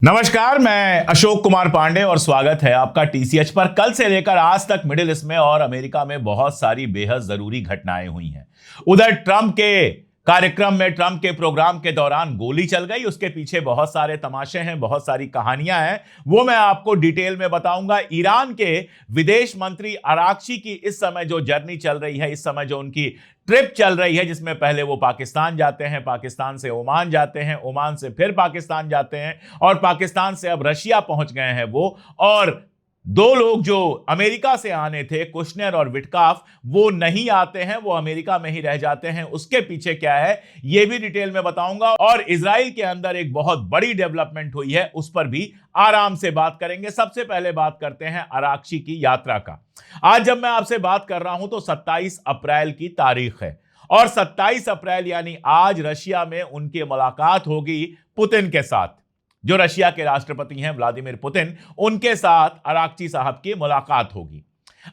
नमस्कार, मैं अशोक कुमार पांडे और स्वागत है आपका टीसीएच पर। कल से लेकर आज तक मिडिल ईस्ट में और अमेरिका में बहुत सारी बेहद जरूरी घटनाएं हुई हैं। उधर ट्रंप के कार्यक्रम में, ट्रंप के प्रोग्राम के दौरान गोली चल गई, उसके पीछे बहुत सारे तमाशे हैं, बहुत सारी कहानियां हैं, वो मैं आपको डिटेल में बताऊंगा। ईरान के विदेश मंत्री अराक्ची की इस समय जो जर्नी चल रही है, इस समय जो उनकी ट्रिप चल रही है, जिसमें पहले वो पाकिस्तान जाते हैं, पाकिस्तान से ओमान जाते हैं, ओमान से फिर पाकिस्तान जाते हैं और पाकिस्तान से अब रशिया पहुंच गए हैं वो। और दो लोग जो अमेरिका से आने थे, कुशनर और विटकाफ, वो नहीं आते हैं, वो अमेरिका में ही रह जाते हैं। उसके पीछे क्या है ये भी डिटेल में बताऊंगा। और इजराइल के अंदर एक बहुत बड़ी डेवलपमेंट हुई है, उस पर भी आराम से बात करेंगे। सबसे पहले बात करते हैं अराक्ची की यात्रा का। आज जब मैं आपसे बात कर रहा हूं तो 27 अप्रैल की तारीख है और 27 अप्रैल यानी आज रशिया में उनकी मुलाकात होगी पुतिन के साथ। जो रशिया के राष्ट्रपति हैं व्लादिमीर पुतिन, उनके साथ अराक्ची साहब की मुलाकात होगी।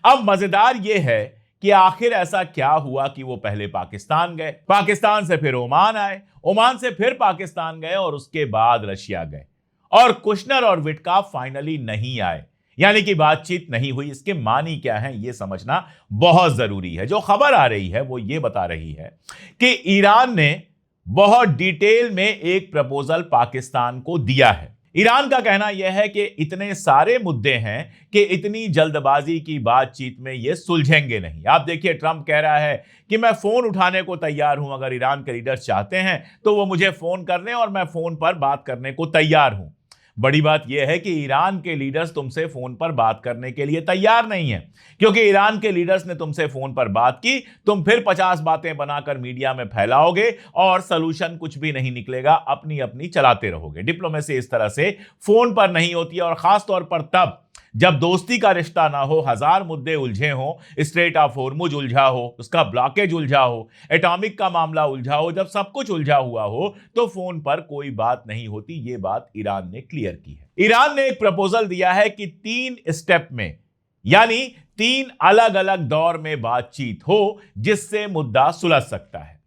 अब मजेदार यह है कि आखिर ऐसा क्या हुआ कि वो पहले पाकिस्तान गए, पाकिस्तान से फिर ओमान आए, ओमान से फिर पाकिस्तान गए और उसके बाद रशिया गए और कुशनर और विटकाफ फाइनली नहीं आए, यानी कि बातचीत नहीं हुई। इसके मानी क्या है यह समझना बहुत जरूरी है। जो खबर आ रही है वो ये बता रही है कि ईरान ने बहुत डिटेल में एक प्रपोजल पाकिस्तान को दिया है। ईरान का कहना यह है कि इतने सारे मुद्दे हैं कि इतनी जल्दबाजी की बातचीत में ये सुलझेंगे नहीं। आप देखिए, ट्रंप कह रहा है कि मैं फोन उठाने को तैयार हूं, अगर ईरान के लीडर्स चाहते हैं तो वो मुझे फोन कर लें और मैं फोन पर बात करने को तैयार हूं। बड़ी बात यह है कि ईरान के लीडर्स तुमसे फोन पर बात करने के लिए तैयार नहीं है, क्योंकि ईरान के लीडर्स ने तुमसे फोन पर बात की, तुम फिर 50 बातें बनाकर मीडिया में फैलाओगे और सलूशन कुछ भी नहीं निकलेगा, अपनी अपनी चलाते रहोगे। डिप्लोमेसी इस तरह से फोन पर नहीं होती है, और खास तौर पर तब जब दोस्ती का रिश्ता ना हो, हजार मुद्दे उलझे हो, स्ट्रेट ऑफ होर्मुज उलझा हो, उसका ब्लॉकेज उलझा हो, एटॉमिक का मामला उलझा हो, जब सब कुछ उलझा हुआ हो तो फोन पर कोई बात नहीं होती। ये बात ईरान ने क्लियर की है। ईरान ने एक प्रपोजल दिया है कि 3 स्टेप में, यानी 3 अलग अलग दौर में बातचीत हो जिससे मुद्दा सुलझ सकता है।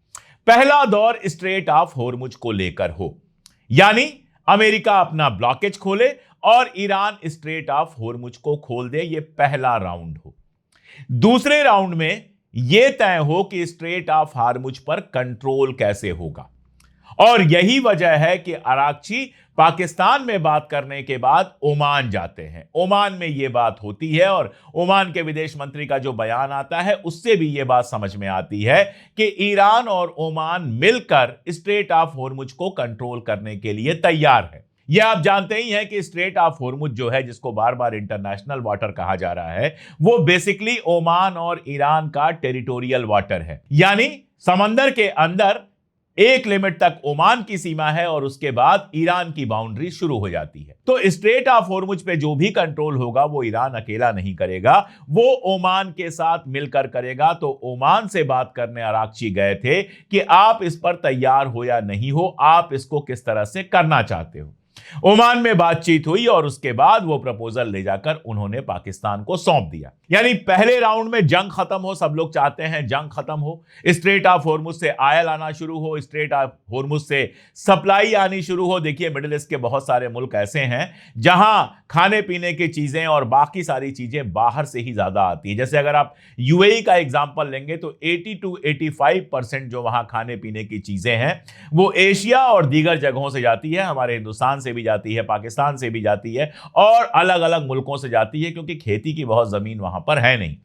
पहला दौर स्ट्रेट ऑफ होर्मुज को लेकर हो, यानी अमेरिका अपना ब्लॉकेज खोले और ईरान स्ट्रेट ऑफ होर्मुज को खोल दे, यह पहला राउंड हो। दूसरे राउंड में यह तय हो कि स्ट्रेट ऑफ होर्मुज पर कंट्रोल कैसे होगा। और यही वजह है कि अराक्ची पाकिस्तान में बात करने के बाद ओमान जाते हैं। ओमान में यह बात होती है और ओमान के विदेश मंत्री का जो बयान आता है उससे भी यह बात समझ में आती है कि ईरान और ओमान मिलकर स्ट्रेट ऑफ होर्मुज को कंट्रोल करने के लिए तैयार है। यह आप जानते ही हैं कि स्ट्रेट ऑफ होर्मुज जो है, जिसको बार बार इंटरनेशनल वाटर कहा जा रहा है, वो बेसिकली ओमान और ईरान का टेरिटोरियल वाटर है, यानी समंदर के अंदर एक लिमिट तक ओमान की सीमा है और उसके बाद ईरान की बाउंड्री शुरू हो जाती है। तो स्ट्रेट ऑफ होर्मुज पे जो भी कंट्रोल होगा वो ईरान अकेला नहीं करेगा, वो ओमान के साथ मिलकर करेगा। तो ओमान से बात करने अराक्ची गए थे कि आप इस पर तैयार हो या नहीं हो, आप इसको किस तरह से करना चाहते हो। ओमान में बातचीत हुई और उसके बाद वो प्रपोजल ले जाकर उन्होंने पाकिस्तान को सौंप दिया। यानी पहले राउंड में जंग खत्म हो, सब लोग चाहते हैं जंग खत्म हो, स्ट्रेट ऑफ होर्मुज से आयल आना शुरू हो, स्ट्रेट ऑफ होर्मुज से सप्लाई आनी शुरू हो। देखिए, मिडिल ईस्ट के बहुत सारे मुल्क ऐसे हैं जहां खाने पीने की चीजें और बाकी सारी चीजें बाहर से ही ज्यादा आती है। जैसे अगर आप यूएई का एग्जांपल लेंगे तो 80 to 85% जो वहां खाने पीने की चीजें हैं वो एशिया और दीगर जगहों से जाती है। हमारे हिंदुस्तान से भी जाती है, पाकिस्तान से भी जाती है और अलग अलग मुल्कों से जाती है, क्योंकि खेती की बहुत जमीन वहां पर है नहीं।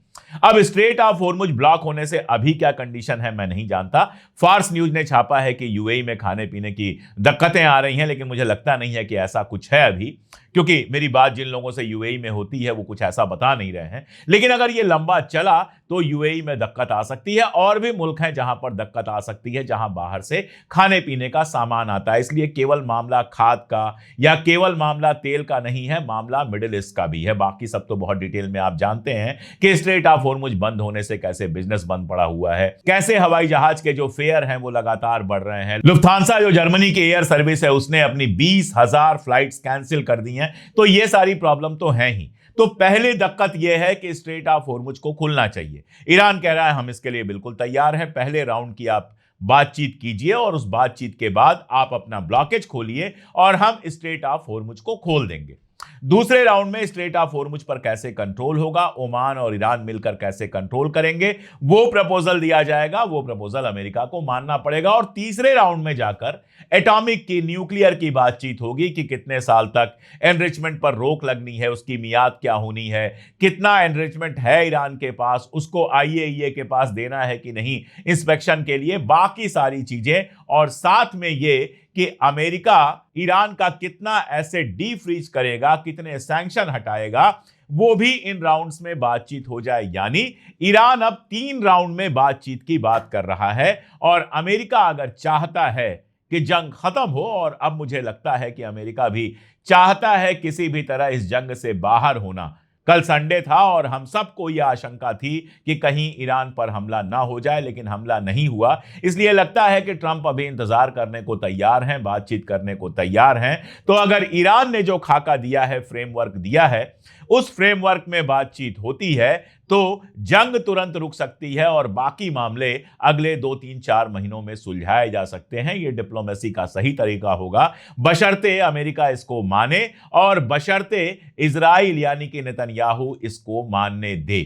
अब स्ट्रेट ऑफ होर्मुज ब्लॉक होने से अभी क्या कंडीशन है मैं नहीं जानता। फार्स न्यूज ने छापा है कि यूएई में खाने पीने की दिक्कतें आ रही हैं, लेकिन मुझे लगता नहीं है कि ऐसा कुछ है अभी, क्योंकि मेरी बात जिन लोगों से यूएई में होती है वो कुछ ऐसा बता नहीं रहे हैं। लेकिन अगर ये लंबा चला तो यूएई में दिक्कत आ सकती है, और भी मुल्क हैं जहां पर दिक्कत आ सकती है, जहां बाहर से खाने पीने का सामान आता है। इसलिए केवल मामला खाद का या केवल मामला तेल का नहीं है, मामला मिडिल ईस्ट का भी है। बाकी सब तो बहुत डिटेल में आप जानते हैं कि स्ट्रेट ऑफ होर्मुज बंद होने से कैसे बिजनेस बंद पड़ा हुआ है, कैसे हवाई जहाज के जो फेयर हैं वो लगातार बढ़ रहे हैं। लुफ्थांसा जो जर्मनी की एयर सर्विस है उसने अपनी 20,000 फ्लाइट्स कैंसिल कर दी हैं। तो ये सारी प्रॉब्लम तो है ही। तो पहले दिक्कत यह है कि स्ट्रेट ऑफ होर्मुज को खुलना चाहिए। ईरान कह रहा है हम इसके लिए बिल्कुल तैयार हैं, पहले राउंड की आप बातचीत कीजिए और उस बातचीत के बाद आप अपना ब्लॉकेज खोलिए और हम स्ट्रेट ऑफ हॉर्मुज को खोल देंगे। दूसरे राउंड में स्ट्रेट ऑफ हॉर्मुज पर कैसे कंट्रोल होगा, ओमान और ईरान मिलकर कैसे कंट्रोल करेंगे, वो प्रपोजल दिया जाएगा। वो प्रपोजल अमेरिका को मानना पड़ेगा। और तीसरे राउंड में जाकर एटॉमिक की, न्यूक्लियर की बातचीत होगी कि कितने साल तक एनरिचमेंट पर रोक लगनी है, उसकी मियाद क्या होनी है, कितना एनरिचमेंट है ईरान के पास, उसको आईएईए के पास देना है कि नहीं इंस्पेक्शन के लिए, बाकी सारी चीजें। और साथ में ये कि अमेरिका ईरान का कितना एसेट डी फ्रीज करेगा, कितने सैंक्शन हटाएगा, वो भी इन राउंड्स में बातचीत हो जाए। यानी ईरान अब 3 राउंड में बातचीत की बात कर रहा है। और अमेरिका अगर चाहता है कि जंग खत्म हो, और अब मुझे लगता है कि अमेरिका भी चाहता है किसी भी तरह इस जंग से बाहर होना। कल संडे था और हम सबको यह आशंका थी कि कहीं ईरान पर हमला ना हो जाए, लेकिन हमला नहीं हुआ। इसलिए लगता है कि ट्रंप अभी इंतजार करने को तैयार हैं, बातचीत करने को तैयार हैं। तो अगर ईरान ने जो खाका दिया है, फ्रेमवर्क दिया है, उस फ्रेमवर्क में बातचीत होती है तो जंग तुरंत रुक सकती है और बाकी मामले अगले 2, 3, 4 महीनों में सुलझाए जा सकते हैं। यह डिप्लोमेसी का सही तरीका होगा, बशर्ते अमेरिका इसको माने और बशर्ते इजराइल यानी कि नेतन्याहू इसको मानने दे।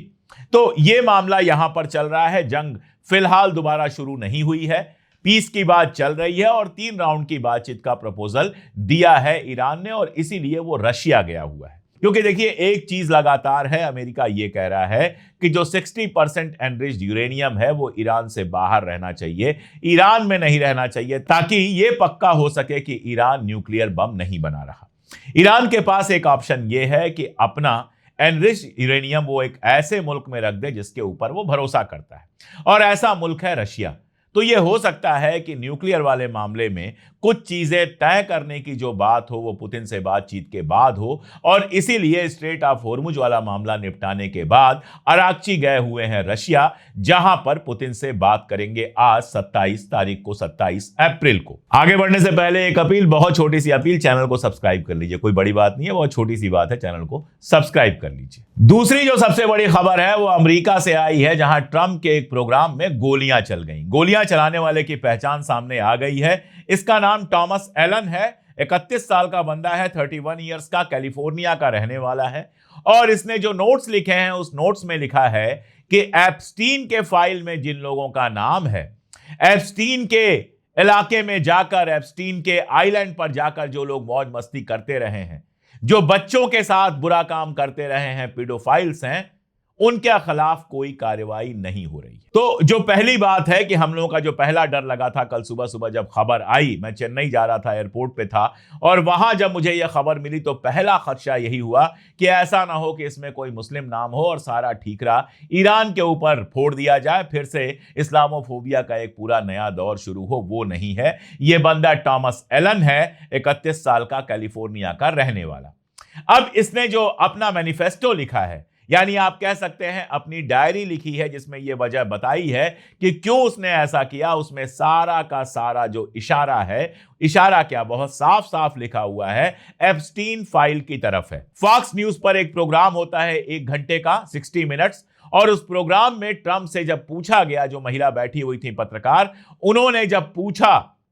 तो यह मामला यहां पर चल रहा है। जंग फिलहाल दोबारा शुरू नहीं हुई है, पीस की बात चल रही है और 3 राउंड की बातचीत का प्रपोजल दिया है ईरान ने, और इसीलिए वो रशिया गया हुआ है। क्योंकि देखिए, एक चीज लगातार है, अमेरिका यह कह रहा है कि जो 60% एनरिच्ड यूरेनियम है वो ईरान से बाहर रहना चाहिए, ईरान में नहीं रहना चाहिए, ताकि यह पक्का हो सके कि ईरान न्यूक्लियर बम नहीं बना रहा। ईरान के पास एक ऑप्शन यह है कि अपना एनरिच्ड यूरेनियम वो एक ऐसे मुल्क में रख दे जिसके ऊपर वो भरोसा करता है, और ऐसा मुल्क है रशिया। तो यह हो सकता है कि न्यूक्लियर वाले मामले में कुछ चीजें तय करने की जो बात हो वो पुतिन से बातचीत के बाद हो, और इसीलिए स्ट्रेट ऑफ हॉर्मुज वाला मामला निपटाने के बाद अराक्ची गए हुए हैं रशिया, जहां पर पुतिन से बात करेंगे आज 27 तारीख को, 27 अप्रैल को। आगे बढ़ने से पहले एक अपील, बहुत छोटी सी अपील, चैनल को सब्सक्राइब कर लीजिए। कोई बड़ी बात नहीं है, बहुत छोटी सी बात है, चैनल को सब्सक्राइब कर लीजिए। दूसरी जो सबसे बड़ी खबर है वो अमेरिका से आई है, जहां ट्रंप के एक प्रोग्राम में गोलियां चल गई। गोलियां चलाने वाले की पहचान सामने आ गई है। इसका नाम टॉमस एलन है। 31 साल का बंदा है, 31 ईयर्स का, कैलिफोर्निया का रहने वाला है। और इसने जो नोट्स लिखे हैं उस नोट्स में लिखा है कि एप्स्टीन के फाइल में जिन लोगों का नाम है, एप्स्टीन के इलाके में जाकर, एप्स्टीन के आइलैंड पर जाकर जो लोग मौज मस्ती करते रहे हैं, जो बच्चों के साथ बुरा काम करते रहे हैं, पीडोफाइल्स हैं, उनके खिलाफ कोई कार्रवाई नहीं हो रही है। तो जो पहली बात है कि हम लोगों का जो पहला डर लगा था, कल सुबह सुबह जब खबर आई, मैं चेन्नई जा रहा था, एयरपोर्ट पे था, और वहां जब मुझे यह खबर मिली तो पहला खदशा यही हुआ कि ऐसा ना हो कि इसमें कोई मुस्लिम नाम हो और सारा ठीकरा ईरान के ऊपर फोड़ दिया जाए, फिर से इस्लामोफोबिया का एक पूरा नया दौर शुरू हो। वो नहीं है। यह बंदा टॉमस एलन है, 31 साल का, कैलिफोर्निया का रहने वाला। अब इसने जो अपना मैनिफेस्टो लिखा है, यानी आप कह सकते हैं अपनी डायरी लिखी है, जिसमें यह वजह बताई है कि क्यों उसने ऐसा किया, उसमें सारा का सारा जो इशारा है, इशारा क्या, बहुत साफ साफ लिखा हुआ है, एप्स्टीन फाइल की तरफ है। फॉक्स न्यूज पर एक प्रोग्राम होता है 1 घंटे का, 60 मिनट्स, और उस प्रोग्राम में ट्रंप से जब पूछा गया, जो महिला बैठी हुई थी पत्रकार, उन्होंने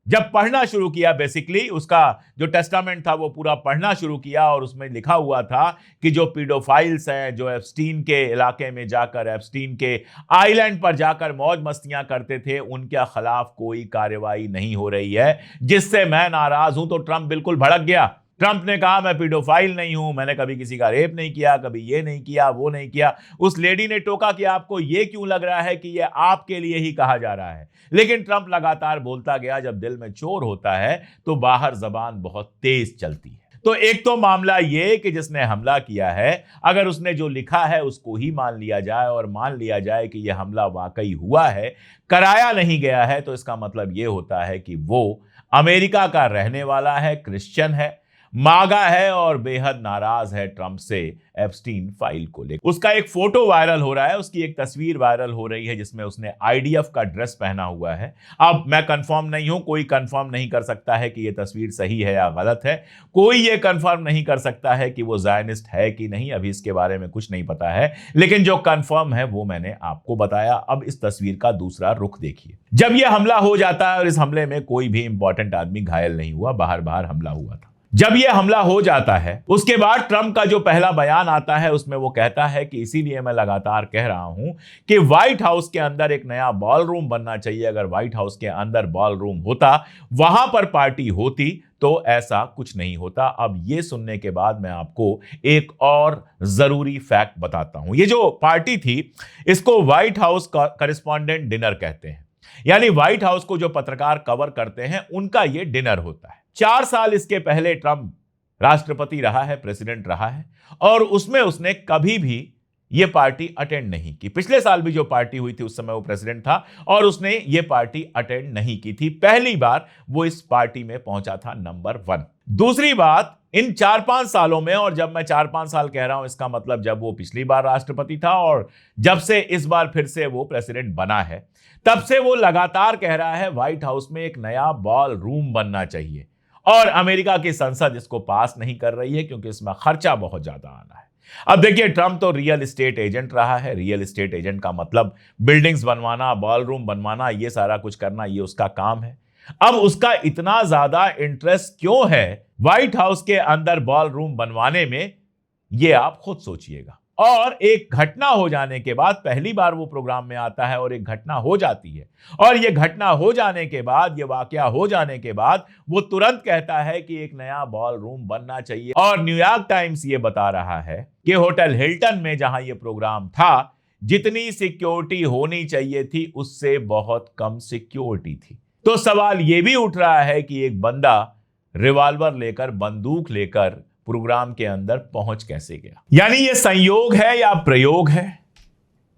जब पढ़ना शुरू किया, बेसिकली उसका जो टेस्टामेंट था वो पूरा पढ़ना शुरू किया, और उसमें लिखा हुआ था कि जो पीडोफाइल्स हैं, जो एप्स्टीन के इलाके में जाकर, एप्स्टीन के आइलैंड पर जाकर मौज मस्तियां करते थे, उनके खिलाफ कोई कार्रवाई नहीं हो रही है, जिससे मैं नाराज हूं। तो ट्रंप बिल्कुल भड़क गया। ट्रंप ने कहा मैं पीडोफाइल नहीं हूं, मैंने कभी किसी का रेप नहीं किया, कभी ये नहीं किया, वो नहीं किया। उस लेडी ने टोका कि आपको ये क्यों लग रहा है कि ये आपके लिए ही कहा जा रहा है। लेकिन ट्रंप लगातार बोलता गया। जब दिल में चोर होता है तो बाहर जबान बहुत तेज चलती है। तो एक तो मामला ये कि जिसने हमला किया है, अगर उसने जो लिखा है उसको ही मान लिया जाए, और मान लिया जाए कि यह हमला वाकई हुआ है, कराया नहीं गया है, तो इसका मतलब यह होता है कि वो अमेरिका का रहने वाला है, क्रिश्चियन है, मागा है और बेहद नाराज है ट्रंप से एप्स्टीन फाइल को लेकर। उसका एक फोटो वायरल हो रहा है, उसकी एक तस्वीर वायरल हो रही है जिसमें उसने आईडीएफ का ड्रेस पहना हुआ है। अब मैं कंफर्म नहीं हूं, कोई कंफर्म नहीं कर सकता है कि यह तस्वीर सही है या गलत है, कोई यह कंफर्म नहीं कर सकता है कि वो ज़ायनिस्ट है कि नहीं, अभी इसके बारे में कुछ नहीं पता है, लेकिन जो कंफर्म है वो मैंने आपको बताया। अब इस तस्वीर का दूसरा रुख देखिए। जब यह हमला हो जाता है और इस हमले में कोई भी इंपॉर्टेंट आदमी घायल नहीं हुआ, बाहर बाहर हमला हुआ था। जब यह हमला हो जाता है उसके बाद ट्रंप का जो पहला बयान आता है उसमें वो कहता है कि इसीलिए मैं लगातार कह रहा हूं कि व्हाइट हाउस के अंदर एक नया बॉल रूम बनना चाहिए। अगर व्हाइट हाउस के अंदर बॉल रूम होता, वहां पर पार्टी होती, तो ऐसा कुछ नहीं होता। अब यह सुनने के बाद मैं आपको एक और जरूरी फैक्ट बताता हूं। ये जो पार्टी थी इसको व्हाइट हाउस करेस्पॉन्डेंट डिनर कहते हैं, यानी व्हाइट हाउस को जो पत्रकार कवर करते हैं उनका यह डिनर होता है। 4 साल इसके पहले ट्रंप राष्ट्रपति रहा है, प्रेसिडेंट रहा है, और उसमें उसने कभी भी यह पार्टी अटेंड नहीं की। पिछले साल भी जो पार्टी हुई थी उस समय वो प्रेसिडेंट था और उसने यह पार्टी अटेंड नहीं की थी। पहली बार वो इस पार्टी में पहुंचा था, नंबर 1। दूसरी बात, इन 4-5 सालों में, और जब मैं 4-5 साल कह रहा हूं इसका मतलब जब वो पिछली बार राष्ट्रपति था और जब से इस बार फिर से वो प्रेसिडेंट बना है, तब से वो लगातार कह रहा है व्हाइट हाउस में एक नया बॉल रूम बनना चाहिए। और अमेरिका की संसद इसको पास नहीं कर रही है क्योंकि इसमें खर्चा बहुत ज्यादा आना है। अब देखिए, ट्रंप तो रियल एस्टेट एजेंट रहा है। रियल एस्टेट एजेंट का मतलब बिल्डिंग्स बनवाना, बॉल रूम बनवाना, ये सारा कुछ करना, ये उसका काम है। अब उसका इतना ज्यादा इंटरेस्ट क्यों है व्हाइट हाउस के अंदर बॉल रूम बनवाने में, ये आप खुद सोचिएगा। और एक घटना हो जाने के बाद, पहली बार वो प्रोग्राम में आता है और एक घटना हो जाती है, और ये घटना हो जाने के बाद, ये वाकया हो जाने के बाद, वो तुरंत कहता है कि एक नया बॉल रूम बनना चाहिए। और न्यूयॉर्क टाइम्स ये बता रहा है कि होटल हिल्टन में जहां ये प्रोग्राम था, जितनी सिक्योरिटी होनी चाहिए थी उससे बहुत कम सिक्योरिटी थी। तो सवाल ये भी उठ रहा है कि एक बंदा रिवॉल्वर लेकर, बंदूक लेकर प्रोग्राम के अंदर पहुंच कैसे गया। यानी ये संयोग है या प्रयोग है,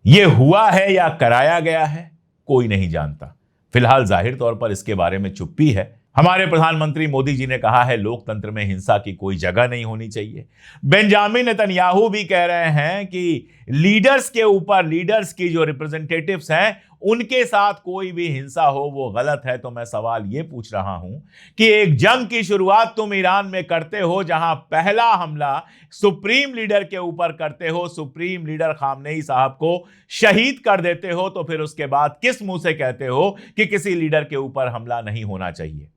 ये हुआ है या कराया गया है, कोई नहीं जानता। फिलहाल जाहिर तौर पर इसके बारे में चुप्पी है। हमारे प्रधानमंत्री मोदी जी ने कहा है लोकतंत्र में हिंसा की कोई जगह नहीं होनी चाहिए। बेंजामिन नेतन्याहू भी कह रहे हैं कि लीडर्स के ऊपर, लीडर्स की जो रिप्रेजेंटेटिव्स हैं उनके साथ कोई भी हिंसा हो वो गलत है। तो मैं सवाल ये पूछ रहा हूं कि एक जंग की शुरुआत तुम ईरान में करते हो जहां पहला हमला सुप्रीम लीडर के ऊपर करते हो, सुप्रीम लीडर खामनेई साहब को शहीद कर देते हो, तो फिर उसके बाद किस मुंह से कहते हो कि किसी लीडर के ऊपर हमला नहीं होना चाहिए।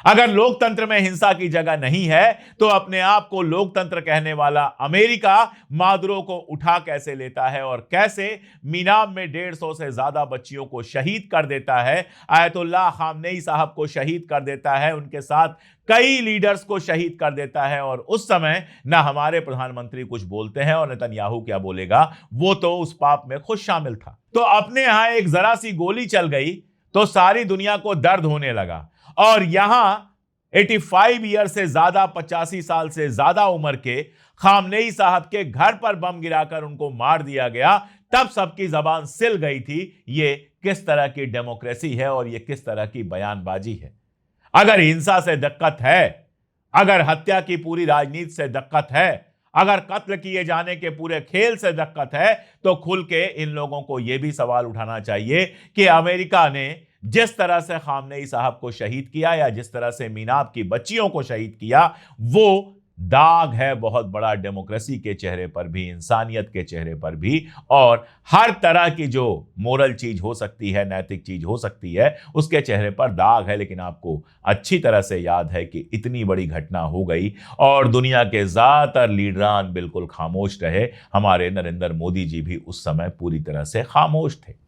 अगर लोकतंत्र में हिंसा की जगह नहीं है तो अपने आप को लोकतंत्र कहने वाला अमेरिका मादुरो को उठा कैसे लेता है और कैसे मीनाब में 150 से ज्यादा बच्चियों को शहीद कर देता है, आयतुल्लाह खामनेई साहब को शहीद कर देता है, उनके साथ कई लीडर्स को शहीद कर देता है, और उस समय ना हमारे प्रधानमंत्री कुछ बोलते हैं और नेतन्याहू क्या बोलेगा, वो तो उस पाप में खुद शामिल था। तो अपने यहां एक जरा सी गोली चल गई तो सारी दुनिया को दर्द होने लगा, और यहां 85 ईयर से ज्यादा, 85 साल से ज्यादा उम्र के खामनेई साहब के घर पर बम गिराकर उनको मार दिया गया। तब सबकी जबान सिल गई थी। ये किस तरह की डेमोक्रेसी है और ये किस तरह की बयानबाजी है। अगर हिंसा से दिक्कत है, अगर हत्या की पूरी राजनीति से दिक्कत है, अगर कत्ल किए जाने के पूरे खेल से दिक्कत है, तो खुल के इन लोगों को यह भी सवाल उठाना चाहिए कि अमेरिका ने जिस तरह से खामनेई साहब को शहीद किया या जिस तरह से मीनाब की बच्चियों को शहीद किया, वो दाग है बहुत बड़ा डेमोक्रेसी के चेहरे पर भी, इंसानियत के चेहरे पर भी, और हर तरह की जो मोरल चीज हो सकती है, नैतिक चीज हो सकती है, उसके चेहरे पर दाग है। लेकिन आपको अच्छी तरह से याद है कि इतनी बड़ी घटना हो गई और दुनिया के ज्यादातर लीडरान बिल्कुल खामोश रहे। हमारे नरेंद्र मोदी जी भी उस समय पूरी तरह से खामोश थे।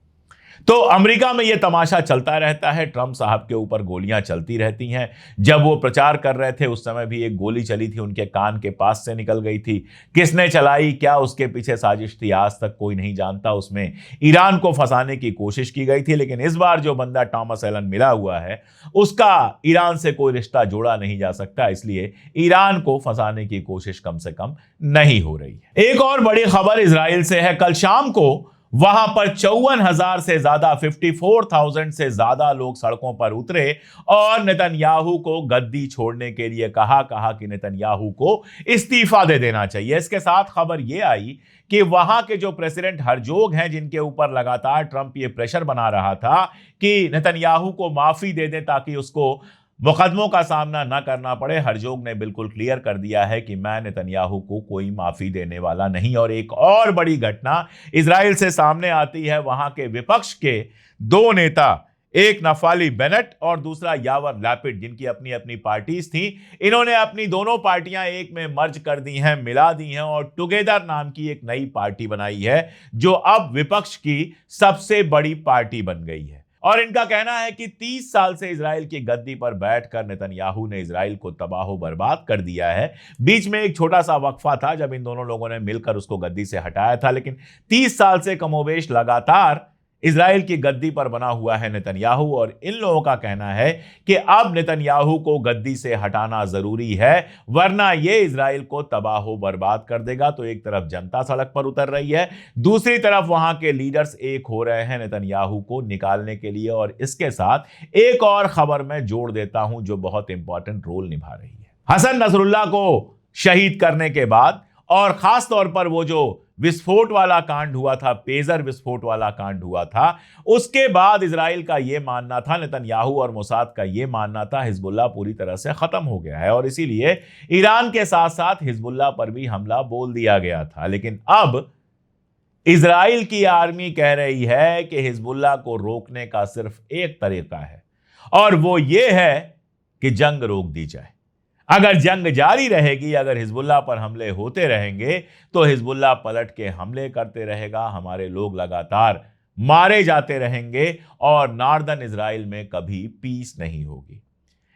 तो अमेरिका में यह तमाशा चलता रहता है। ट्रंप साहब के ऊपर गोलियां चलती रहती हैं। जब वो प्रचार कर रहे थे उस समय भी एक गोली चली थी, उनके कान के पास से निकल गई थी। किसने चलाई, क्या उसके पीछे साजिश थी, आज तक कोई नहीं जानता। उसमें ईरान को फंसाने की कोशिश की गई थी, लेकिन इस बार जो बंदा टॉमस एलन मिला हुआ है उसका ईरान से कोई रिश्ता जोड़ा नहीं जा सकता, इसलिए ईरान को फंसाने की कोशिश कम से कम नहीं हो रही है। एक और बड़ी खबर इजराइल से है। कल शाम को वहां पर 54,000 से ज्यादा 54,000 से ज्यादा लोग सड़कों पर उतरे और नेतन्याहू को गद्दी छोड़ने के लिए कहा कि नेतन्याहू को इस्तीफा दे देना चाहिए। इसके साथ खबर यह आई कि वहां के जो प्रेसिडेंट हर्जोग हैं, जिनके ऊपर लगातार ट्रंप ये प्रेशर बना रहा था कि नेतन्याहू को माफी दे दें ताकि उसको मुकदमों का सामना न करना पड़े, हर्जोग ने बिल्कुल क्लियर कर दिया है कि मैं नेतन्याहू को कोई माफी देने वाला नहीं। और एक और बड़ी घटना इजराइल से सामने आती है। वहां के विपक्ष के दो नेता, एक नफ्ताली बेनेट और दूसरा यावर लैपिड, जिनकी अपनी अपनी पार्टीज थी, इन्होंने अपनी दोनों पार्टियां एक में मर्ज कर दी हैं, मिला दी हैं और टुगेदर नाम की एक नई पार्टी बनाई है जो अब विपक्ष की सबसे बड़ी पार्टी बन गई है। और इनका कहना है कि 30 साल से इजराइल की गद्दी पर बैठकर नेतन्याहू ने इजराइल को तबाह बर्बाद कर दिया है। बीच में एक छोटा सा वक्फा था जब इन दोनों लोगों ने मिलकर उसको गद्दी से हटाया था, लेकिन 30 साल से कमोबेश लगातार इजराइल की गद्दी पर बना हुआ है नेतन्याहू। और इन लोगों का कहना है कि अब नेतन्याहू को गद्दी से हटाना जरूरी है, वरना यह इजराइल को तबाह बर्बाद कर देगा। तो एक तरफ जनता सड़क पर उतर रही है, दूसरी तरफ वहां के लीडर्स एक हो रहे हैं नेतन्याहू को निकालने के लिए। और इसके साथ एक और खबर मैं जोड़ देता हूं जो बहुत इंपॉर्टेंट रोल निभा रही है। हसन नसरुल्लाह को शहीद करने के बाद और खास तौर पर वो जो विस्फोट वाला कांड हुआ था, पेजर विस्फोट वाला कांड हुआ था, उसके बाद इजराइल का यह मानना था, नेतन्याहू और मोसाद का यह मानना था, हिजबुल्लाह पूरी तरह से खत्म हो गया है और इसीलिए ईरान के साथ साथ हिजबुल्लाह पर भी हमला बोल दिया गया था। लेकिन अब इजराइल की आर्मी कह रही है कि हिजबुल्लाह को रोकने का सिर्फ एक तरीका है और वो ये है कि जंग रोक दी जाए। अगर जंग जारी रहेगी, अगर हिजबुल्लाह पर हमले होते रहेंगे तो हिजबुल्लाह पलट के हमले करते रहेगा, हमारे लोग लगातार मारे जाते रहेंगे और नॉर्दर्न इजराइल में कभी पीस नहीं होगी।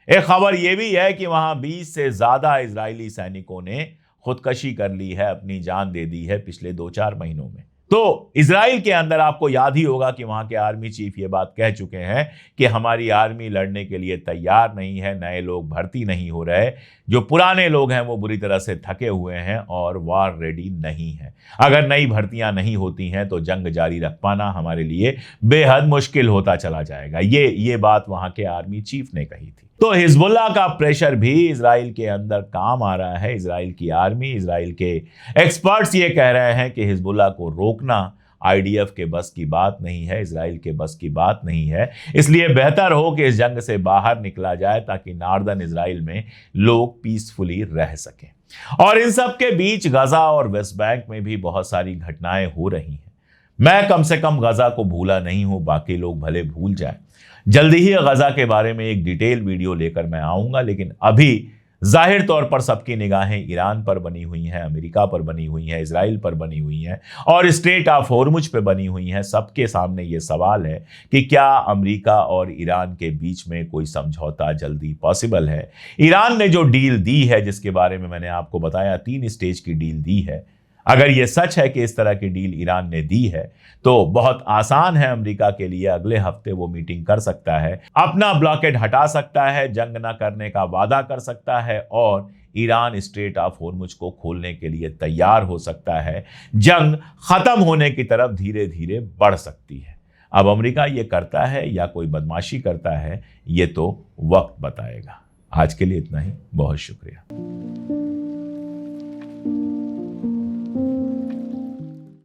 एक खबर यह भी है कि वहां 20 से ज्यादा इजरायली सैनिकों ने खुदकशी कर ली है, अपनी जान दे दी है पिछले 2-4 महीनों में। तो इजराइल के अंदर आपको याद ही होगा कि वहां के आर्मी चीफ ये बात कह चुके हैं कि हमारी आर्मी लड़ने के लिए तैयार नहीं है, नए लोग भर्ती नहीं हो रहे, जो पुराने लोग हैं वो बुरी तरह से थके हुए हैं और वार रेडी नहीं है। अगर नई भर्तियां नहीं होती हैं तो जंग जारी रख पाना हमारे लिए बेहद मुश्किल होता चला जाएगा। ये बात वहां के आर्मी चीफ ने कही थी। तो हिजबुल्लाह का प्रेशर भी इजराइल के अंदर काम आ रहा है। इजराइल की आर्मी, इजराइल के एक्सपर्ट्स ये कह रहे हैं कि हिजबुल्लाह को रोकना आईडीएफ के बस की बात नहीं है, इजराइल के बस की बात नहीं है। इसलिए बेहतर हो कि इस जंग से बाहर निकला जाए ताकि नॉर्दर्न इजराइल में लोग पीसफुली रह सकें। और इन सब के बीच गजा और वेस्ट बैंक में भी बहुत सारी घटनाएं हो रही हैं। मैं कम से कम गजा को भूला नहीं हूं, बाकी लोग भले भूल जाएं। जल्दी ही गजा के बारे में एक डिटेल वीडियो लेकर मैं आऊंगा, लेकिन अभी जाहिर तौर पर सबकी निगाहें ईरान पर बनी हुई हैं, अमेरिका पर बनी हुई हैं, इजराइल पर बनी हुई हैं और स्ट्रेट ऑफ हॉर्मुज पे बनी हुई हैं। सबके सामने ये सवाल है कि क्या अमेरिका और ईरान के बीच में कोई समझौता जल्दी पॉसिबल है। ईरान ने जो डील दी है, जिसके बारे में मैंने आपको बताया 3 स्टेज की डील दी है, अगर यह सच है कि इस तरह की डील ईरान ने दी है तो बहुत आसान है अमेरिका के लिए। अगले हफ्ते वो मीटिंग कर सकता है, अपना ब्लॉकेड हटा सकता है, जंग न करने का वादा कर सकता है और ईरान स्ट्रेट ऑफ हॉर्मुज को खोलने के लिए तैयार हो सकता है। जंग खत्म होने की तरफ धीरे धीरे बढ़ सकती है। अब अमेरिका ये करता है या कोई बदमाशी करता है, ये तो वक्त बताएगा। आज के लिए इतना ही, बहुत शुक्रिया।